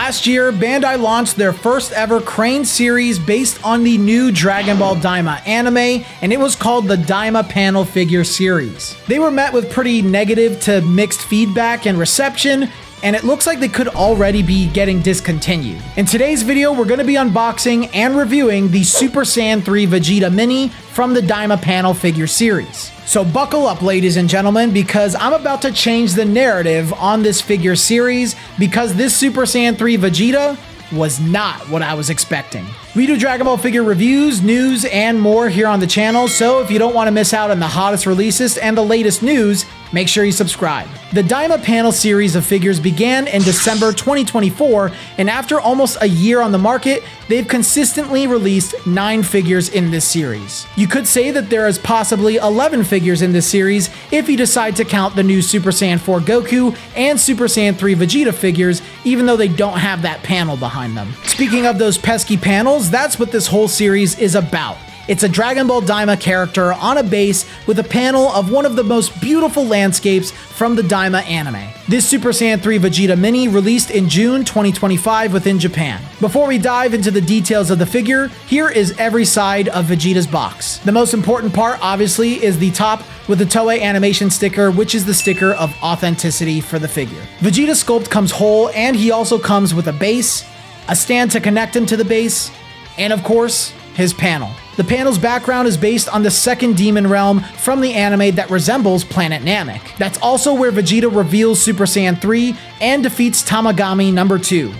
Last year, Bandai launched their first ever Crane series based on the new Dragon Ball Daima anime, and it was called the Daima Panel Figure Series. They were met with pretty negative to mixed feedback and reception, and it looks like they could already be getting discontinued. In today's video, we're going to be unboxing and reviewing the Super Saiyan 3 Vegeta Mini from the Daima Panel Figure Series. So buckle up, ladies and gentlemen, because I'm about to change the narrative on this figure series, because this Super Saiyan 3 Vegeta was not what I was expecting. We do Dragon Ball figure reviews, news, and more here on the channel, so if you don't want to miss out on the hottest releases and the latest news, make sure you subscribe. The Daima Panel series of figures began in December 2024, and after almost a year on the market, they've consistently released 9 figures in this series. You could say that there is possibly 11 figures in this series if you decide to count the new Super Saiyan 4 Goku and Super Saiyan 3 Vegeta figures, even though they don't have that panel behind them. Speaking of those pesky panels, that's what this whole series is about. It's a Dragon Ball Daima character on a base with a panel of one of the most beautiful landscapes from the Daima anime. This Super Saiyan 3 Vegeta Mini released in June 2025 within Japan. Before we dive into the details of the figure, here is every side of Vegeta's box. The most important part, obviously, is the top with the Toei animation sticker, which is the sticker of authenticity for the figure. Vegeta's sculpt comes whole, and he also comes with a base, a stand to connect him to the base, and of course, his panel. The panel's background is based on the second demon realm from the anime that resembles Planet Namek. That's also where Vegeta reveals Super Saiyan 3 and defeats Tamagami number 2.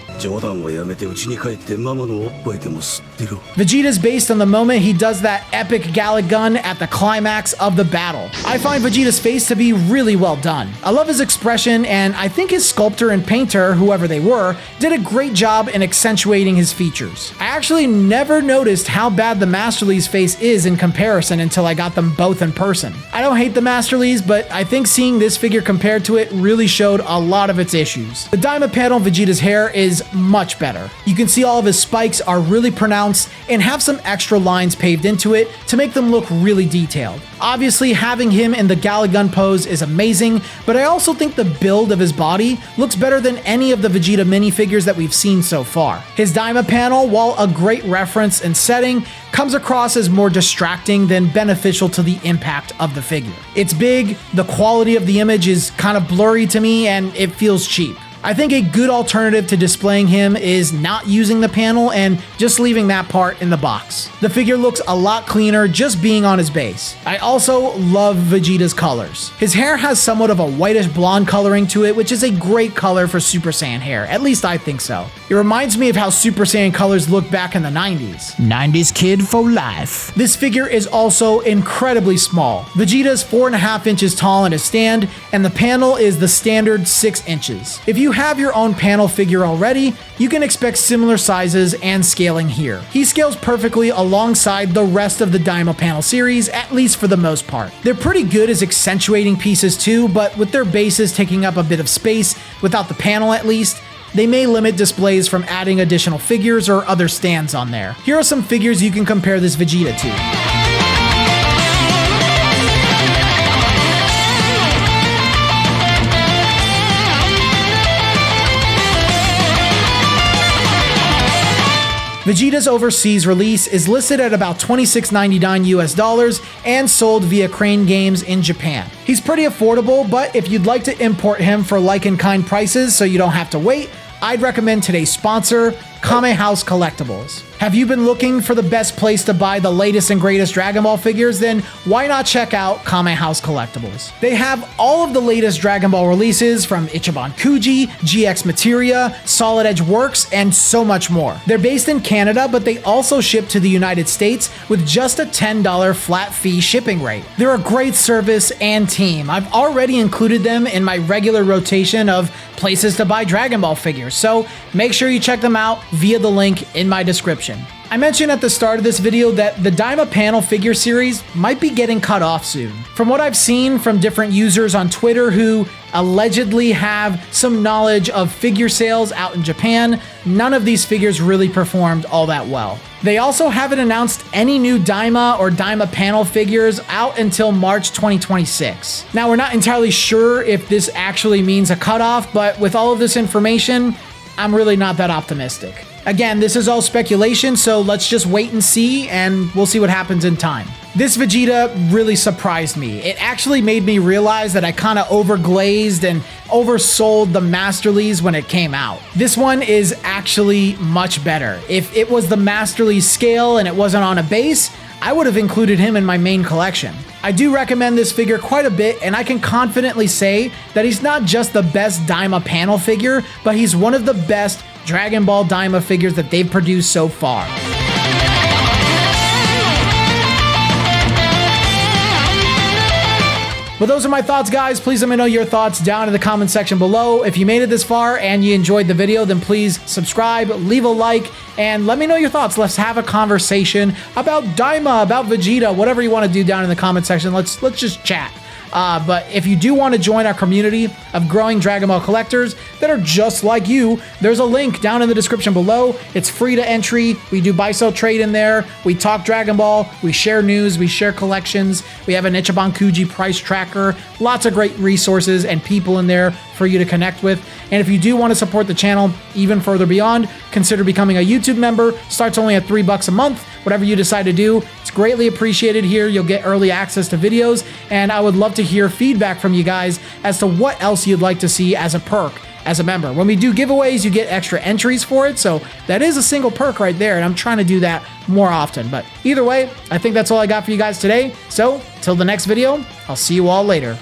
Vegeta's based on the moment he does that epic Gallic gun at the climax of the battle. I find Vegeta's face to be really well done. I love his expression, and I think his sculptor and painter, whoever they were, did a great job in accentuating his features. I actually never noticed how bad the Master Lee's face is in comparison until I got them both in person. I don't hate the Master Lee's, but I think seeing this figure compared to it really showed a lot of its issues. The Daima panel Vegeta's hair is much better. You can see all of his spikes are really pronounced and have some extra lines paved into it to make them look really detailed. Obviously, having him in the Galagun pose is amazing, but I also think the build of his body looks better than any of the Vegeta minifigures that we've seen so far. His Daima panel, while a great reference and setting, comes across as more distracting than beneficial to the impact of the figure. It's big, the quality of the image is kind of blurry to me, and it feels cheap. I think a good alternative to displaying him is not using the panel and just leaving that part in the box. The figure looks a lot cleaner just being on his base. I also love Vegeta's colors. His hair has somewhat of a whitish blonde coloring to it, which is a great color for Super Saiyan hair. At least I think so. It reminds me of how Super Saiyan colors looked back in the 90s. 90s kid for life. This figure is also incredibly small. Vegeta is 4.5 inches tall in his stand, and the panel is the standard 6 inches. If you have your own panel figure already, you can expect similar sizes and scaling here. He scales perfectly alongside the rest of the Daima panel series, at least for the most part. They're pretty good as accentuating pieces too, but with their bases taking up a bit of space without the panel at least, they may limit displays from adding additional figures or other stands on there. Here are some figures you can compare this Vegeta to. Vegeta's overseas release is listed at about $26.99 US and sold via Crane Games in Japan. He's pretty affordable, but if you'd like to import him for like-in-kind prices so you don't have to wait, I'd recommend today's sponsor, Kamehouse Collectibles. Have you been looking for the best place to buy the latest and greatest Dragon Ball figures? Then why not check out Kamehouse Collectibles? They have all of the latest Dragon Ball releases from Ichiban Kuji, GX Materia, Solid Edge Works, and so much more. They're based in Canada, but they also ship to the United States with just a $10 flat fee shipping rate. They're a great service and team. I've already included them in my regular rotation of places to buy Dragon Ball figures, so make sure you check them out via the link in my description. I mentioned at the start of this video that the Daima panel figure series might be getting cut off soon. From what I've seen from different users on Twitter who allegedly have some knowledge of figure sales out in Japan, none of these figures really performed all that well. They also haven't announced any new Daima or Daima panel figures out until March 2026. Now, we're not entirely sure if this actually means a cutoff, but with all of this information, I'm really not that optimistic. Again, this is all speculation, so let's just wait and see, and we'll see what happens in time. This Vegeta really surprised me. It actually made me realize that I kind of overglazed and oversold the Masterlies when it came out. This one is actually much better. If it was the Masterly scale and it wasn't on a base, I would have included him in my main collection. I do recommend this figure quite a bit, and I can confidently say that he's not just the best Daima panel figure, but he's one of the best Dragon Ball Daima figures that they've produced so far. But those are my thoughts, guys. Please let me know your thoughts down in the comment section below. If you made it this far and you enjoyed the video, then please subscribe, leave a like, and let me know your thoughts. Let's have a conversation about Daima, about Vegeta, whatever you want to do down in the comment section. Let's just chat. But if you do want to join our community of growing Dragon Ball collectors that are just like you, there's a link down in the description below. It's free to entry. We do buy-sell trade in there. We talk Dragon Ball. We share news. We share collections. We have an Ichiban Kuji price tracker. Lots of great resources and people in there for you to connect with. And if you do want to support the channel even further beyond, consider becoming a YouTube member. Starts only at $3 a month. Whatever you decide to do, it's greatly appreciated here. You'll get early access to videos, and I would love to hear feedback from you guys as to what else you'd like to see as a perk as a member. When we do giveaways, you get extra entries for it, so that is a single perk right there, and I'm trying to do that more often. But either way, I think that's all I got for you guys today. So, till the next video, I'll see you all later.